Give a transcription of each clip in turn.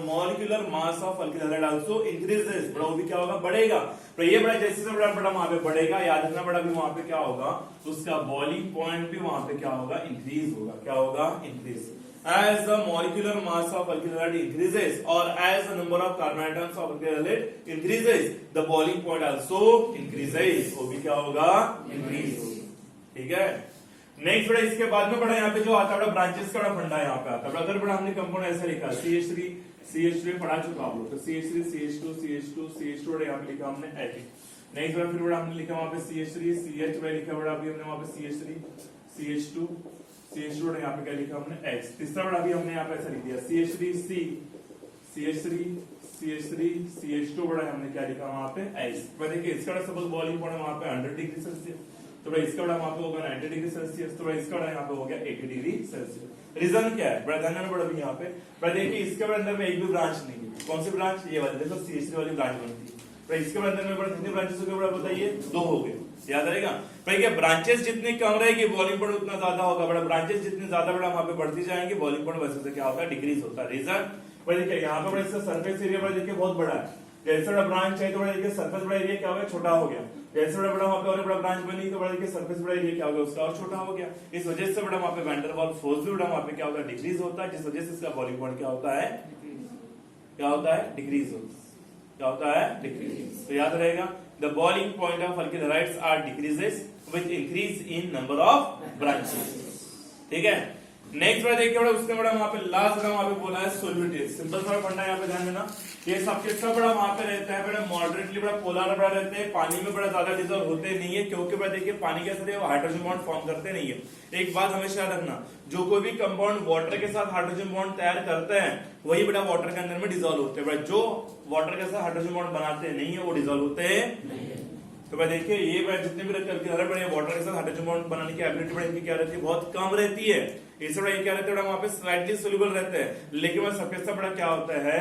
Molecular mass of alkyl halide also increases, बड़ा वो भी क्या होगा, बढ़ेगा। तो ये बड़ा जैसे से बड़ा बड़ा वहां पे बढ़ेगा, याद रखना बड़ा भी वहां पे क्या होगा, उसका बॉइलिंग पॉइंट भी वहां पे क्या होगा, इंक्रीज होगा। क्या होगा, increase. As the molecular mass of alkyl halide increases or as the number of carbon atoms of alkyl halide increases, the boiling point also increases, वो भी क्या होगा, increase होगा। ठीक है। नेक्स्ट बड़ा इसके बाद में बड़ा यहाँ पे जो आता है बड़ा ब्रांचेस का बड़ा फंडा यहाँ पे आता है बड़ा। अगर बड़ा हमने कंपाउंड ऐसे लिखा CH3 CH2 पढ़ा चुका आप लोग, तो CH3 CH2 CH2 CH2 बड़ा यहाँ पे लिखा हमने ऐसे। नेक्स्ट बड़ा फिर बड़ा हमने लिखा वहां पे CH3 CH बड़ा लिखा बड़ा अभी हमने वहां पे CH3 CH2 CH2 यहाँ पे क्या लिखा हमने X। तीसरा बड़ा भी हमने यहाँ पे ऐसा लिख दिया CH3 C CH3 CH3 CH2 बड़ा हमने क्या लिखा वहां पे X। तो देखिए इसका सपोज बॉइलिंग पॉइंट वहां पे 100 डिग्री सेल्सियस, तो भाई इसका बड़ा वहां पे होगा 90 डिग्री सेल्सियस, तो भाई इसका बड़ा यहाँ पे हो गया 80 डिग्री सेल्सियस। रीजन क्या है, बड़ा ध्यान देना बड़ा भी यहाँ पे। बड़ा देखिए इसके बड़ा अंदर में एक भी ब्रांच नहीं है। कौन सी ब्रांच, ये वाली देखो CH3 वाली ब्रांच बनती है। तो इसके अंदर में बड़ा कितने ब्रांचेस हो गए, बड़ा बताइए, 2 हो गए। याद रहेगा भाई, क्या ब्रांचेस जितनी कम रहेगी बॉइलिंग पॉइंट उतना ज्यादा होगा। बड़ा ब्रांचेस जितनी ज्यादा बड़ा वहां पे बढ़ती जाएंगे बॉइलिंग पॉइंट वैसे से क्या होगा, डिक्रीज होता है। रीजन भाई देखिए यहाँ पे बड़ा इसका सरफेस एरिया बड़ा देखिए बहुत बड़ा है। जैसे बड़ा ब्रांच है तो बड़ा देखिए सरफेस बड़ा एरिया क्या हो गया, छोटा हो गया। जैसे बड़ा बड़ा वहां पे और बड़ा ब्रांच बनी तो बड़ा देखिए सरफेस बड़ा एरिया क्या हो गया, उसका और छोटा हो गया। इस वजह से बड़ा वहां पे वैन डेर वाल्स फोर्स भी बड़ा वहां पे क्या होता है, डिक्रीज होता है, जिस वजह से इसका बॉइलिंग पॉइंट क्या होता है, क्या होता है, डिक्रीज होता है। क्या होता है, डिक्रीज। तो याद रहेगा the boiling point of alkyl halides are decreases with increase in number of branches. ठीक है। नेक्स्ट बड़ा देखिए बड़ा उसने बड़ा वहां पे लास्ट बड़ा वहां पे बोला है सोल्यूबिलिटी। सिंपल सा फंडा यहाँ पे ध्यान देना, ये सब किसका बड़ा वहां पे रहता है, बड़ा मॉडरेटली बड़ा पोलर बड़ा रहते हैं, पानी में बड़ा ज्यादा डिजॉल्व होते नहीं है, क्योंकि बड़ा देखिए पानी के साथ हाइड्रोजन बॉन्ड फॉर्म करते नहीं है। एक बात हमेशा याद रखना, जो कोई भी कंपाउंड वाटर के साथ हाइड्रोजन बॉन्ड तैयार करते हैं वही बड़ा वाटर के अंदर में डिजॉल्व होते हैं। बड़ा जो वाटर के साथ हाइड्रोजन बॉन्ड बनाते नहीं है वो डिजॉल्व होते हैं। तो भाई देखिए ये बड़ा जितने भी बड़े वाटर के साथ हाइड्रोजन बॉन्ड बनाने की एबिलिटी बड़ा इनकी क्या रहती है, बहुत कम रहती है। इससे बड़ा ये क्या रहता है, वहां पे स्लाइटली सोल्यूबल रहते हैं। लेकिन वह सबके सब बड़ा क्या होता है,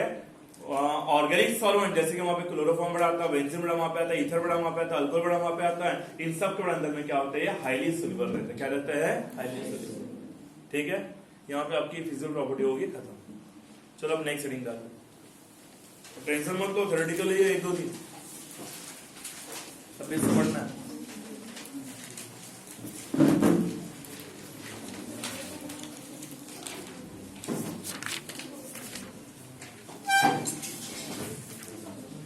ऑर्गेनिक सॉल्वेंट, जैसे कि वहां पे क्लोरोफॉर्म बड़ा आता है, बेंजीन बड़ा वहां पे आता है, ईथर बड़ा वहां पे आता है, अल्कोहल बड़ा वहां पे आता है। इन सब के बड़ा अंदर में क्या होता है, हाईली सोल्यूबल रहता है। क्या रहता है, हाईली सोल्यूबल। ठीक है, यहाँ पे आपकी फिजिकल प्रॉपर्टी होगी खत्म। चलो अब नेक्स्ट हेडिंग डालो, टेंशन मत लो, थ्योरेटिकल है 1-2 दिन अभी समझना है।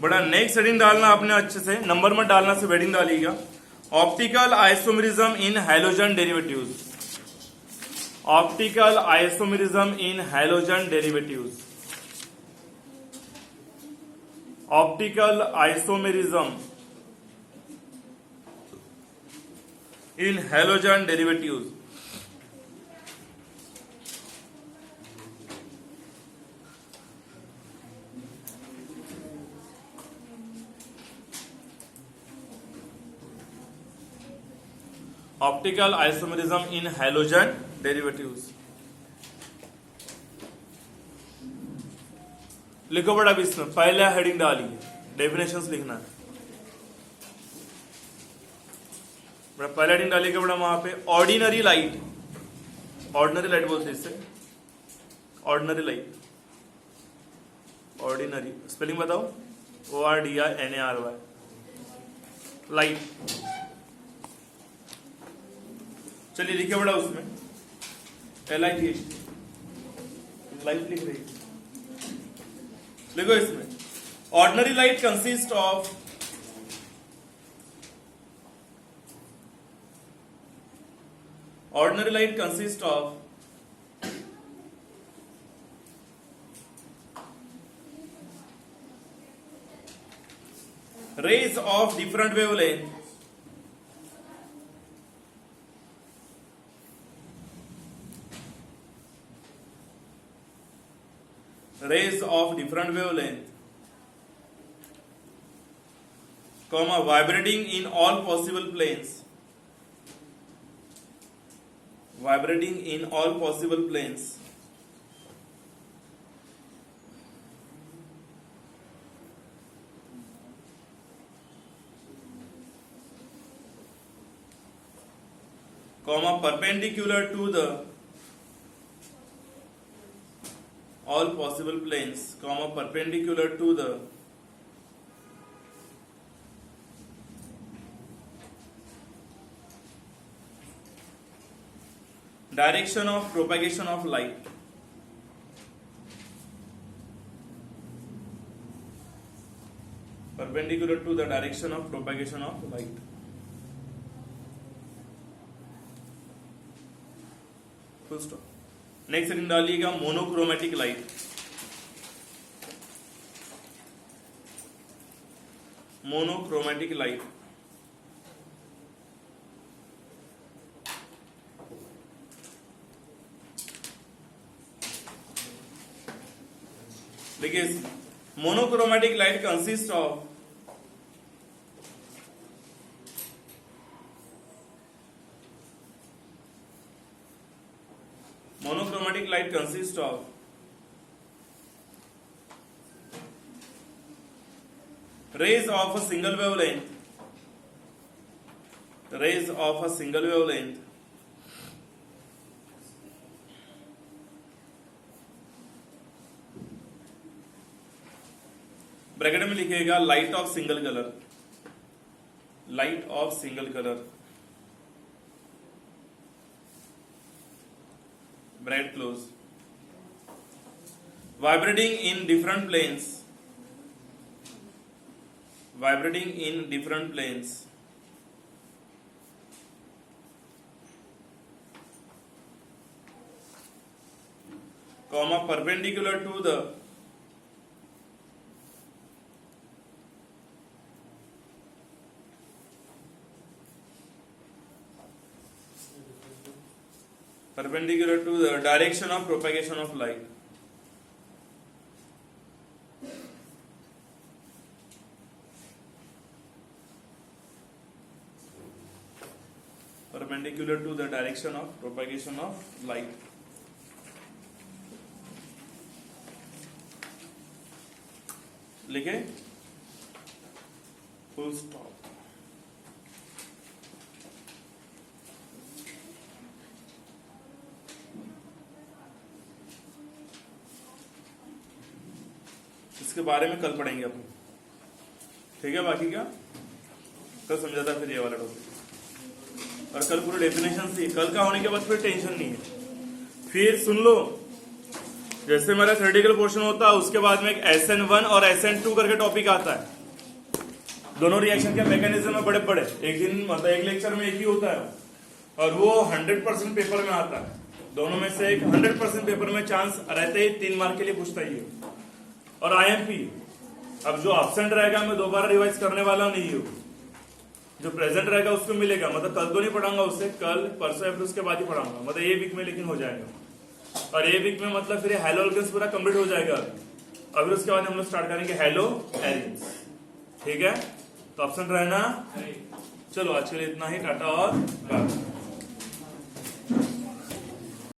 बड़ा नेक्स्ट हेडिंग डालना आपने अच्छे से, नंबर मत डालना, से हेडिंग डालिएगा। Optical isomerism in halogen derivatives. Optical isomerism in halogen derivatives. Optical isomerism in halogen derivatives। Optical isomerism in halogen derivatives लिखो बड़ा भी, इसमें पहला हेडिंग डालिए, डेफिनेशंस लिखना है। पहला हेडिंग डालिएगा बड़ा वहां पे ऑर्डिनरी लाइट, ऑर्डिनरी लाइट बोलते हैं इससे, ऑर्डिनरी लाइट, ऑर्डिनरी स्पेलिंग बताओ, ORDINARY, लाइट। चलिए लिखे बड़ा उसमें LIGHT, लाइट लिख रही, लिखो इसमें ordinary light consist of ordinary light consists of rays of different wavelength, rays of different wavelength, comma, vibrating in all possible planes, vibrating in all possible planes, comma, perpendicular to the all possible planes, comma, perpendicular to the direction of propagation of light. Perpendicular to the direction of propagation of light. Full stop. Next second डालिएगा monochromatic light. Monochromatic light देखिए, monochromatic light consist of monochromatic light consists of rays of a single wavelength, bracket में लिखिएगा light of single colour, bracket close, vibrating in different planes, comma, perpendicular to the direction of propagation of light. Perpendicular to the direction of propagation of light. लिखे, full stop. इसके बारे में कल पढ़ेंगे अपन, ठीक है. बाकी का कल समझाता फिर ये वाला टॉपिक, और कल पूरी डेफिनेशन थी. कल का होने के बाद फिर टेंशन नहीं है. फिर सुन लो, जैसे मेरा थ्योरेटिकल पोर्शन होता है उसके बाद में एक SN1 और SN2 करके टॉपिक आता है. दोनों रिएक्शन के मैकेनिज्म में बड़े बड़े एक दिन मतलब एक लेक्चर में एक ही होता है, और वो 100% पेपर में आता है. दोनों में से एक 100% पेपर में चांस रहते ही 3 मार्क के लिए पूछता ही है. और IMP, अब जो एब्सेंट रहेगा मैं दोबारा रिवाइज करने वाला नहीं हूँ. जो प्रेजेंट रहेगा उसको मिलेगा. मतलब कल तो नहीं पढ़ाऊंगा उससे, कल परसों या फिर उसके बाद ही पढ़ाऊंगा. मतलब ये वीक में लेकिन हो जाएगा, और ये वीक में मतलब फिर हेलो एल्केन्स पूरा कंप्लीट हो जाएगा. अभी उसके बाद हम लोग स्टार्ट करेंगे हेलो एरिन्स, ठीक है. तो ऑप्शन रहना. चलो आज के लिए इतना ही. टाटा और बाय.